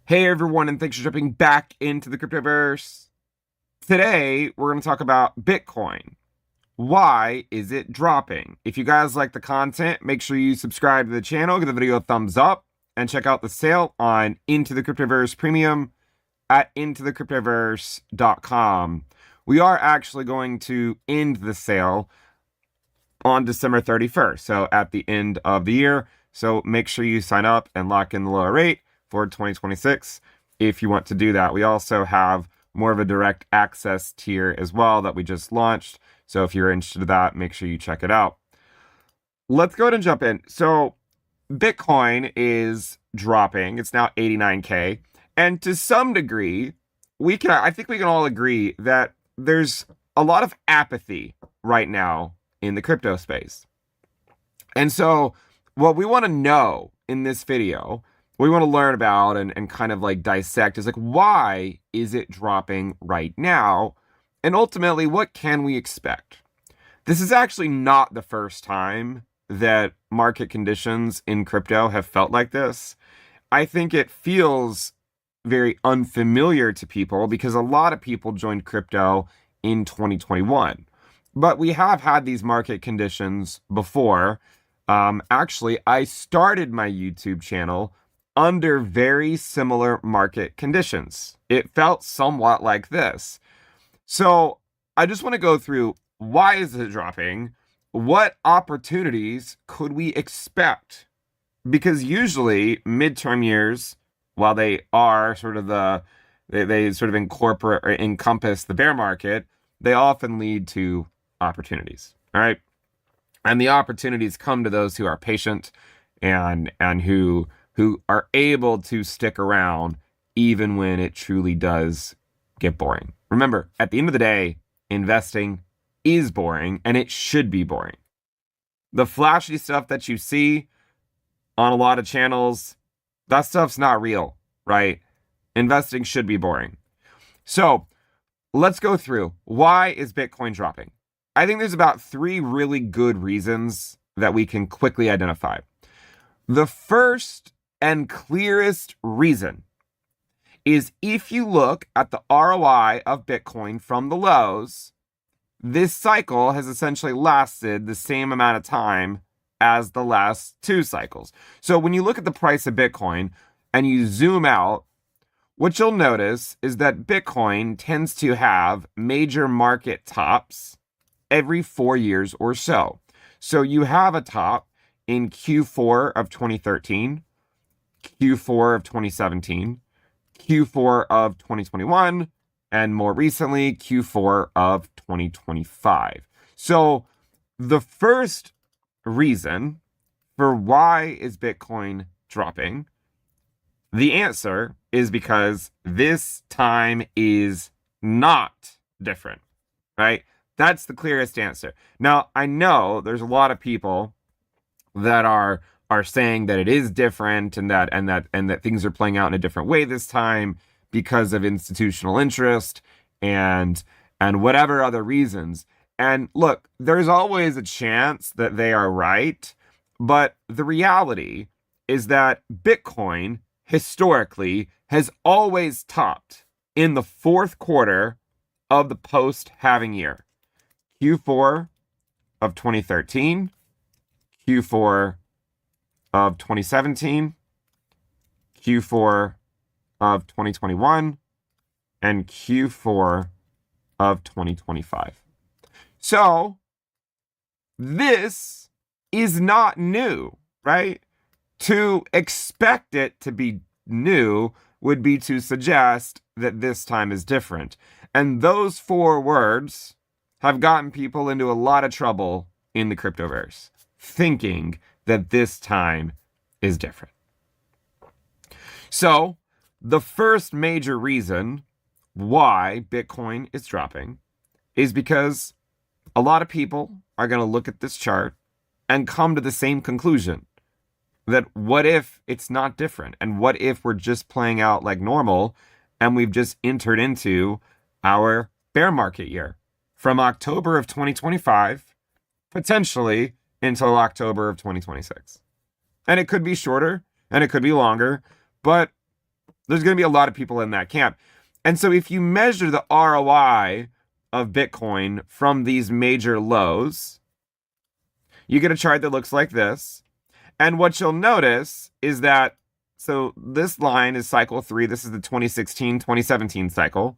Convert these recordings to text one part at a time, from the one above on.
Hey everyone, and thanks for jumping back into the cryptoverse. Today, we're going to talk about Bitcoin. Why is it dropping? If you guys like the content, make sure you subscribe to the channel, give the video a thumbs up, and check out the sale on Into the Cryptoverse Premium at intothecryptoverse.com. We are actually going to end the sale on December 31st, so at the end of the year. So make sure you sign up and lock in the lower rate for 2026 if you want to do that. We also have more of a direct access tier as well that we just launched. So if you're interested in that, make sure you check it out. Let's go ahead and jump in. So Bitcoin is dropping. It's now 89K. And to some degree, I think we can all agree that there's a lot of apathy right now in the crypto space. And so what we want to know in this video, what we want to learn about and kind of like dissect is like, why is it dropping right now? And ultimately, what can we expect? This is actually not the first time that market conditions in crypto have felt like this. I think it feels very unfamiliar to people because a lot of people joined crypto in 2021. But we have had these market conditions before. Actually, I started my YouTube channel under very similar market conditions. It felt somewhat like this. So I just want to go through, why is it dropping? What opportunities could we expect? Because usually midterm years, while they are sort of they sort of incorporate or encompass the bear market, they often lead to opportunities. All right. And the opportunities come to those who are patient and who are able to stick around even when it truly does get boring. Remember, at the end of the day, investing is boring and it should be boring. The flashy stuff that you see on a lot of channels, that stuff's not real, right? Investing should be boring. So let's go through, why is Bitcoin dropping? I think there's about 3 really good reasons that we can quickly identify. The first and clearest reason is if you look at the ROI of Bitcoin from the lows, this cycle has essentially lasted the same amount of time as the last 2 cycles. So when you look at the price of Bitcoin and you zoom out, what you'll notice is that Bitcoin tends to have major market tops every 4 years or so. So you have a top in Q4 of 2013, Q4 of 2017, Q4 of 2021, and more recently, Q4 of 2025. So the first reason for why is Bitcoin dropping, the answer is because this time is not different, right? That's the clearest answer. Now, I know there's a lot of people that are saying that it is different and that things are playing out in a different way this time because of institutional interest and whatever other reasons. And look, there's always a chance that they are right, but the reality is that Bitcoin historically has always topped in the 4th quarter of the post-halving year. Q4 of 2013, Q4 of 2017, Q4 of 2021, and Q4 of 2025. So this is not new, right? To expect it to be new would be to suggest that this time is different. And those 4 words have gotten people into a lot of trouble in the cryptoverse, thinking that this time is different. So the first major reason why Bitcoin is dropping is because a lot of people are going to look at this chart and come to the same conclusion, that what if it's not different? And what if we're just playing out like normal and we've just entered into our bear market year from October of 2025, potentially until October of 2026. And it could be shorter and it could be longer, but There's going to be a lot of people in that camp. And so if you measure the ROI of Bitcoin from these major lows, you get a chart that looks like this. And what you'll notice is that, so this line is cycle 3. This is the 2016-2017 cycle.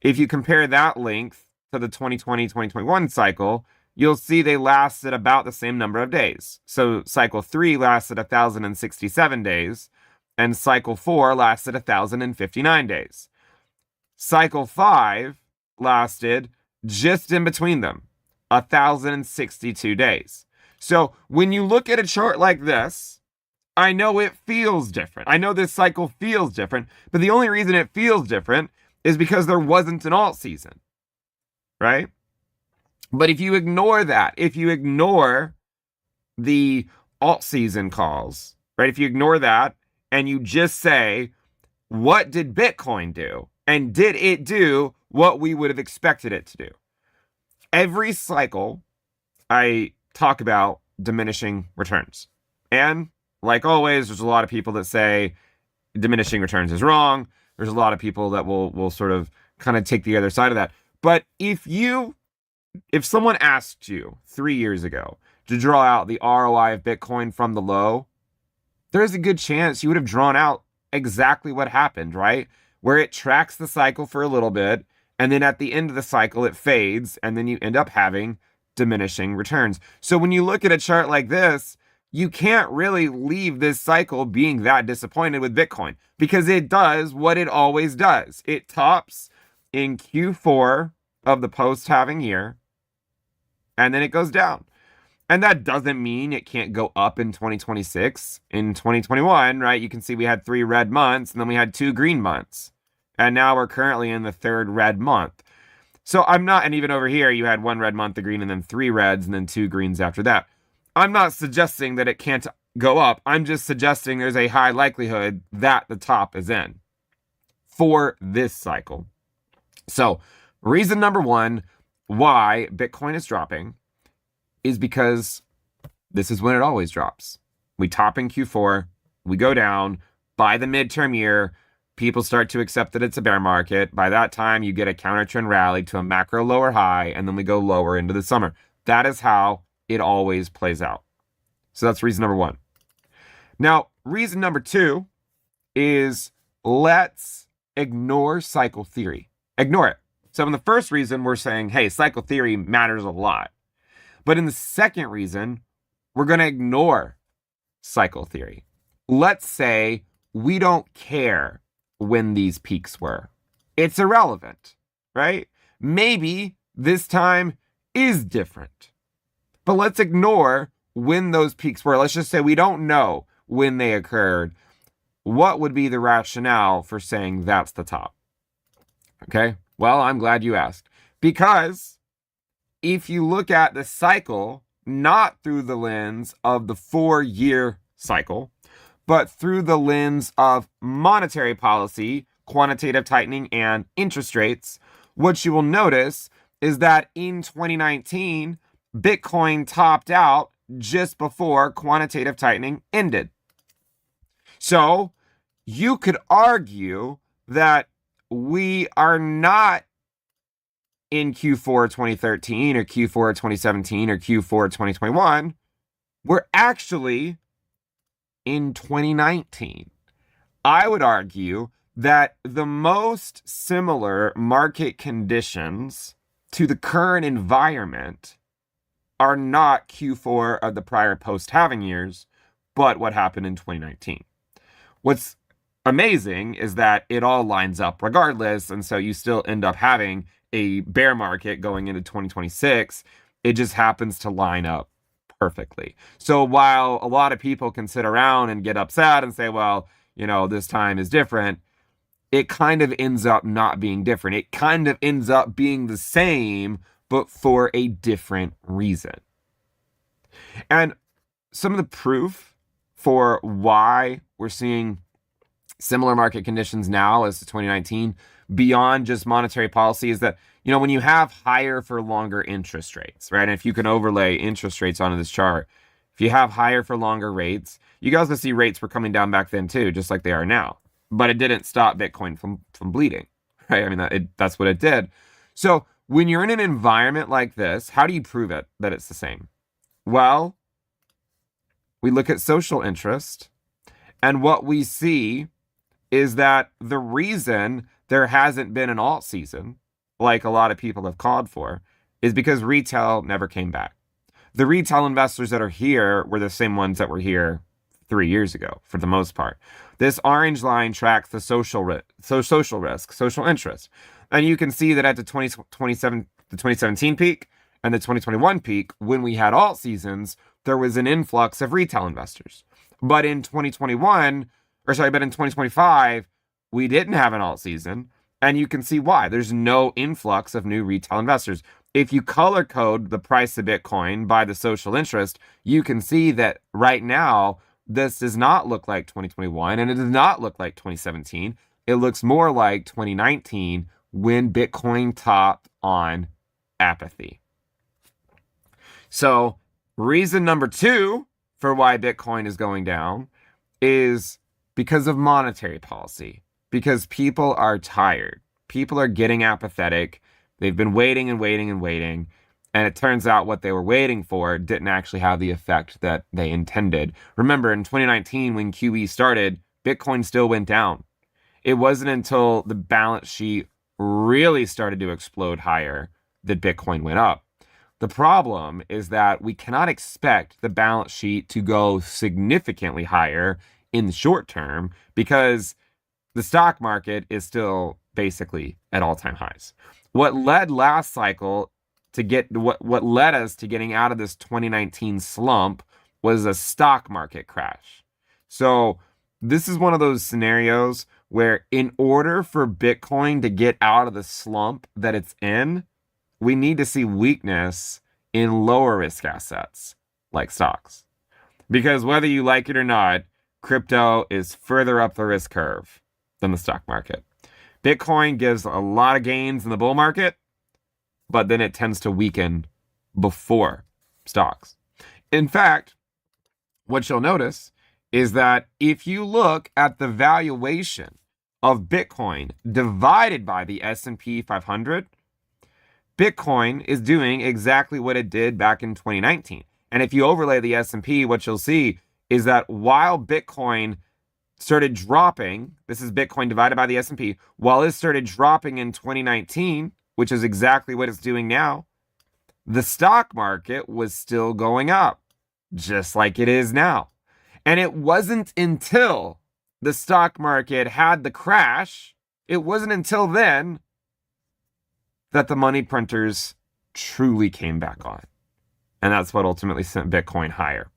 If you compare that length to the 2020-2021 cycle, you'll see they lasted about the same number of days. So cycle 3 lasted 1,067 days, and cycle 4 lasted 1,059 days. Cycle 5 lasted just in between them, 1,062 days. So when you look at a chart like this, I know it feels different. I know this cycle feels different, but the only reason it feels different is because there wasn't an alt season, right? But if you ignore that, if you ignore the alt season calls, right? If you ignore that and you just say, what did Bitcoin do? And did it do what we would have expected it to do? Every cycle, I talk about diminishing returns. And like always, there's a lot of people that say diminishing returns is wrong. There's a lot of people that will sort of kind of take the other side of that. But if someone asked you 3 years ago to draw out the ROI of Bitcoin from the low, there's a good chance you would have drawn out exactly what happened, right? Where it tracks the cycle for a little bit, and then at the end of the cycle, it fades, and then you end up having diminishing returns. So when you look at a chart like this, you can't really leave this cycle being that disappointed with Bitcoin, because it does what it always does. It tops in Q4 of the post-halving year, and then it goes down. And that doesn't mean it can't go up in 2026. In 2021, right, you can see we had 3 red months, and then we had 2 green months. And now we're currently in the 3rd red month. So I'm not, and even over here, you had 1 red month of green, and then 3 reds, and then 2 greens after that. I'm not suggesting that it can't go up. I'm just suggesting there's a high likelihood that the top is in for this cycle. So reason number 1 why Bitcoin is dropping is because this is when it always drops. We top in Q4, we go down. By the midterm year, people start to accept that it's a bear market. By that time, you get a counter trend rally to a macro lower high, and then we go lower into the summer. That is how it always plays out. So that's reason number 1. Now, reason number 2 is let's ignore cycle theory. Ignore it. So in the first reason, we're saying, hey, cycle theory matters a lot. But in the second reason, we're going to ignore cycle theory. Let's say we don't care when these peaks were. It's irrelevant, right? Maybe this time is different. But let's ignore when those peaks were. Let's just say we don't know when they occurred. What would be the rationale for saying that's the top? Okay, well, I'm glad you asked. Because if you look at the cycle, not through the lens of the 4-year cycle, but through the lens of monetary policy, quantitative tightening, and interest rates, what you will notice is that in 2019, Bitcoin topped out just before quantitative tightening ended. So you could argue that we are not in Q4 2013 or Q4 2017 or Q4 2021. We're actually in 2019. I would argue that the most similar market conditions to the current environment are not Q4 of the prior post-halving years, but what happened in 2019. What's amazing is that it all lines up regardless, and so you still end up having a bear market going into 2026. It just happens to line up perfectly. So while a lot of people can sit around and get upset and say, well, this time is different, it kind of ends up not being different. It kind of ends up being the same, but for a different reason. And some of the proof for why we're seeing similar market conditions now as to 2019, beyond just monetary policy, is that, when you have higher for longer interest rates, right? And if you can overlay interest rates onto this chart, if you have higher for longer rates, you guys will see rates were coming down back then too, just like they are now. but it didn't stop Bitcoin from bleeding, right? I mean, that's what it did. So when you're in an environment like this, how do you prove it that it's the same? Well, we look at social interest, and what we see is that the reason there hasn't been an alt season, like a lot of people have called for, is because retail never came back. The retail investors that are here were the same ones that were here 3 years ago, for the most part. This orange line tracks the social risk, social interest. And you can see that at the 2017 peak and the 2021 peak, when we had alt seasons, there was an influx of retail investors. But in 2025, we didn't have an alt season. And you can see why. There's no influx of new retail investors. If you color code the price of Bitcoin by the social interest, you can see that right now, this does not look like 2021, and it does not look like 2017. It looks more like 2019 when Bitcoin topped on apathy. So, reason number 2 for why Bitcoin is going down is because of monetary policy, because people are tired. People are getting apathetic. They've been waiting and waiting and waiting. And it turns out what they were waiting for didn't actually have the effect that they intended. Remember, in 2019, when QE started, Bitcoin still went down. It wasn't until the balance sheet really started to explode higher that Bitcoin went up. The problem is that we cannot expect the balance sheet to go significantly higher in the short term because the stock market is still basically at all-time highs. What led last cycle to get what led us to getting out of this 2019 slump was a stock market crash. So this is one of those scenarios where in order for Bitcoin to get out of the slump that it's in, we need to see weakness in lower risk assets like stocks. Because whether you like it or not, crypto is further up the risk curve than the stock market. Bitcoin gives a lot of gains in the bull market, but then it tends to weaken before stocks. In fact, what you'll notice is that if you look at the valuation of Bitcoin divided by the S&P 500, Bitcoin is doing exactly what it did back in 2019. And if you overlay the S&P, what you'll see is that while Bitcoin started dropping, this is Bitcoin divided by the S&P, while it started dropping in 2019, which is exactly what it's doing now, the stock market was still going up, just like it is now. And it wasn't until the stock market had the crash, it wasn't until then that the money printers truly came back on. And that's what ultimately sent Bitcoin higher.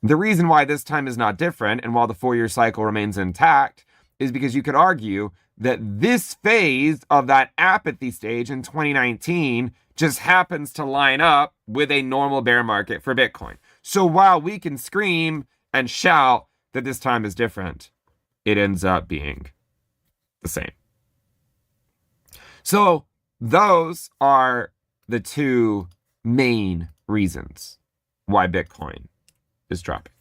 The reason why this time is not different, and while the 4-year cycle remains intact, is because you could argue that this phase of that apathy stage in 2019 just happens to line up with a normal bear market for Bitcoin. So while we can scream and shout that this time is different, it ends up being the same. So those are the 2 main reasons why Bitcoin is dropping.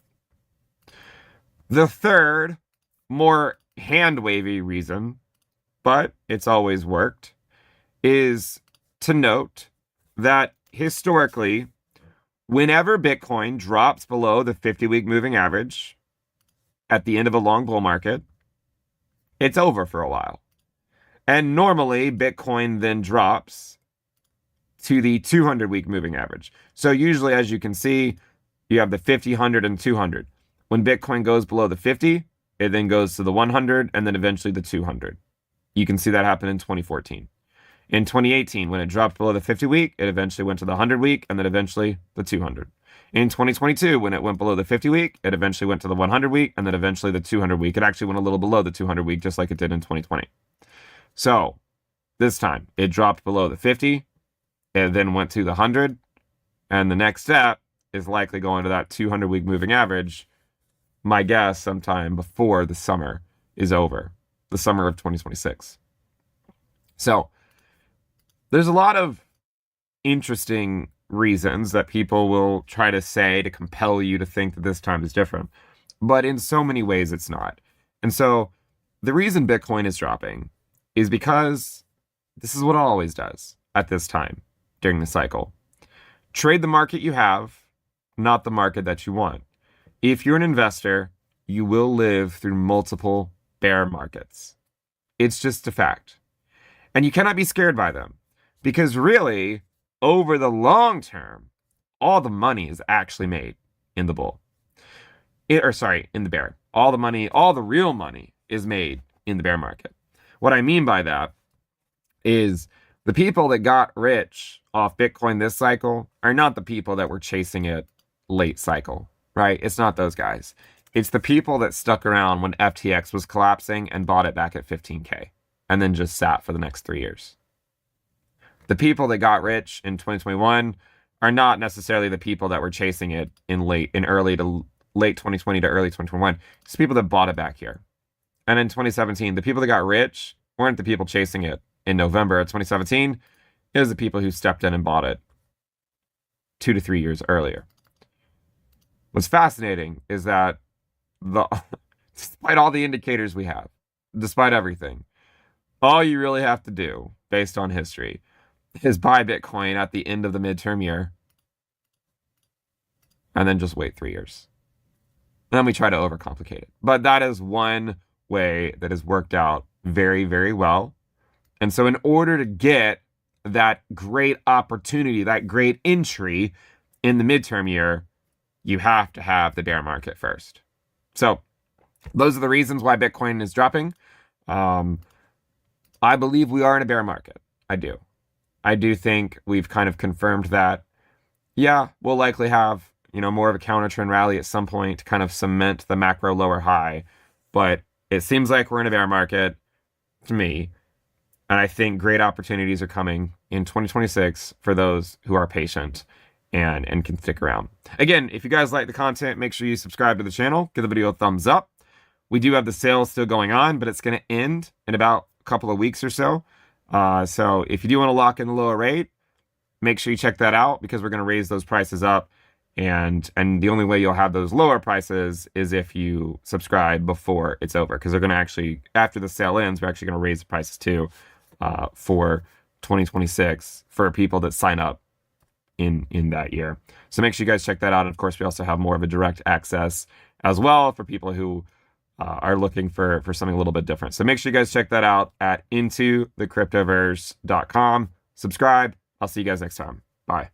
The third, more hand-wavy reason, but it's always worked, is to note that historically, whenever Bitcoin drops below the 50-week moving average at the end of a long bull market, it's over for a while. And normally, Bitcoin then drops to the 200-week moving average. So usually, as you can see, you have the 50, 100, and 200. When Bitcoin goes below the 50, it then goes to the 100, and then eventually the 200. You can see that happen in 2014. In 2018, when it dropped below the 50-week, it eventually went to the 100-week, and then eventually the 200. In 2022, when it went below the 50-week, it eventually went to the 100-week, and then eventually the 200-week. It actually went a little below the 200-week, just like it did in 2020. So this time, it dropped below the 50, it then went to the 100, and the next step is likely going to that 200-week moving average, my guess sometime before the summer is over, the summer of 2026. So there's a lot of interesting reasons that people will try to say to compel you to think that this time is different. But in so many ways, it's not. And so the reason Bitcoin is dropping is because this is what it always does at this time during the cycle. Trade the market you have, not the market that you want. If you're an investor, you will live through multiple bear markets. It's just a fact. And you cannot be scared by them because really, over the long term, all the money is actually made in the bull. In the bear. All the money, all the real money is made in the bear market. What I mean by that is the people that got rich off Bitcoin this cycle are not the people that were chasing it late cycle, right? It's not those guys. It's the people that stuck around when FTX was collapsing and bought it back at 15K and then just sat for the next 3 years. The people that got rich in 2021 are not necessarily the people that were chasing it in late 2020 to early 2021. It's people that bought it back here. And in 2017, the people that got rich weren't the people chasing it in November of 2017. It was the people who stepped in and bought it 2 to 3 years earlier. What's fascinating is that despite all the indicators we have, despite everything, all you really have to do based on history is buy Bitcoin at the end of the midterm year and then just wait 3 years. And then we try to overcomplicate it. But that is one way that has worked out very, very well. And so in order to get that great opportunity, that great entry in the midterm year, you have to have the bear market first. So those are the reasons why Bitcoin is dropping. I believe we are in a bear market. I do. I do think we've kind of confirmed that. Yeah, we'll likely have, more of a counter trend rally at some point to kind of cement the macro lower high. But it seems like we're in a bear market to me. And I think great opportunities are coming in 2026 for those who are patient and can stick around. Again, if you guys like the content, make sure you subscribe to the channel, give the video a thumbs up. We do have the sale still going on, but it's going to end in about a couple of weeks or so. So if you do want to lock in the lower rate, make sure you check that out because we're going to raise those prices up. And the only way you'll have those lower prices is if you subscribe before it's over, because they're going to actually, after the sale ends, we're actually going to raise the prices too for 2026 for people that sign up in that year. So make sure you guys check that out. And of course, we also have more of a direct access as well for people who are looking for something a little bit different. So make sure you guys check that out at intothecryptoverse.com. Subscribe. I'll see you guys next time. Bye.